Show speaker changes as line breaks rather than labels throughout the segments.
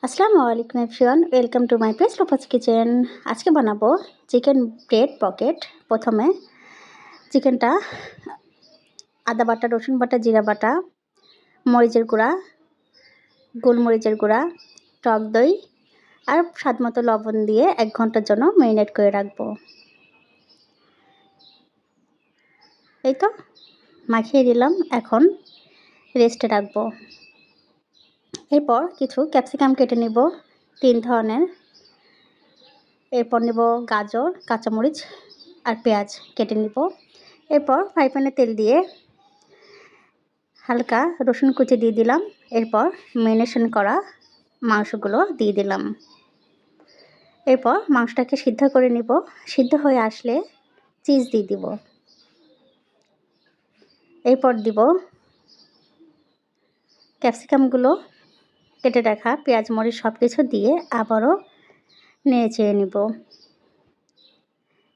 আসসালামু আলাইকুম everyone, welcome to my page লোপাস কিচেন। আজকে বানাবো চিকেন ব্রেড পকেট। প্রথমে চিকেনটা আদা বাটা, রসুন বাটা, জিরা বাটা, মরিচের গুঁড়া, গোলমরিচের গুঁড়া, টক দই আর স্বাদমতো লবণ দিয়ে 1 ঘন্টার জন্য ম্যারিনেট করে রাখবো। এই তো মাখিয়ে দিলাম, এখন রেস্টে রাখবো। এরপর কিছু ক্যাপসিকাম কেটে নিব 3 ধরনের। এরপর নেব গাজর, কাঁচামরিচ আর পেঁয়াজ কেটে নিব। এরপর ফ্রাই প্যানে তেল দিয়ে হালকা রসুন কুচি দিয়ে দিলাম। এরপর ম্যারিনেশন করা মাংসগুলো দিয়ে দিলাম। এরপর মাংসটাকে সিদ্ধ করে নিব। সিদ্ধ হয়ে আসলে চিজ দিয়ে দিব। এরপর দিব ক্যাপসিকামগুলো, কেটে রাখা পেঁয়াজ, মরিচ সব কিছু দিয়ে আবারও নেড়ে চেড়ে নিব।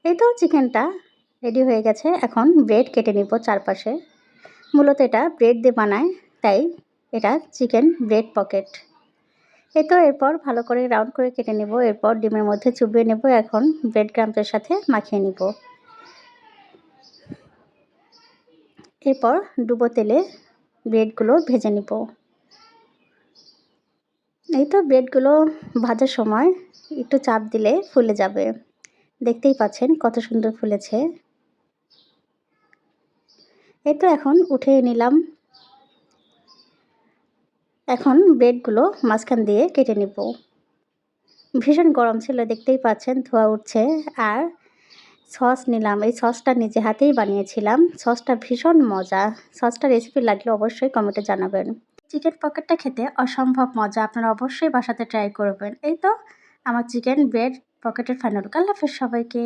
এই তো চিকেনটা রেডি হয়ে গেছে। এখন ব্রেড কেটে নিব চারপাশে। মূলত এটা ব্রেড দিয়ে বানায়, তাই এটা চিকেন ব্রেড পকেট। এই তো এরপর ভালো করে রাউন্ড করে কেটে নেব। এরপর ডিমের মধ্যে চুবিয়ে নেব। এখন ব্রেড ক্রাম্পের সাথে মাখিয়ে নিব। এরপর ডুবো তেলে ব্রেডগুলো ভেজে নিব। এই তো ব্রেডগুলো ভাজার সময় একটু চাপ দিলে ফুলে যাবে। দেখতেই পাচ্ছেন কত সুন্দর ফুলেছে। এই তো এখন উঠিয়ে নিলাম। এখন ব্রেডগুলো মাঝখান দিয়ে কেটে নিব। ভীষণ গরম ছিল, দেখতেই পাচ্ছেন ধোঁয়া উঠছে। আর সস নিলাম, এই সসটা নিজে হাতেই বানিয়েছিলাম। সসটা ভীষণ মজা। সসটা রেসিপি লাগলে অবশ্যই কমেন্টে জানাবেন। চিকেন পকেটটা খেতে অসম্ভব মজা, আপনারা অবশ্যই বাসাতে ট্রাই করবেন। এই তো আমার চিকেন ব্রেড পকেটের ফাইনাল। আল্লাহ হাফেজ সবাইকে।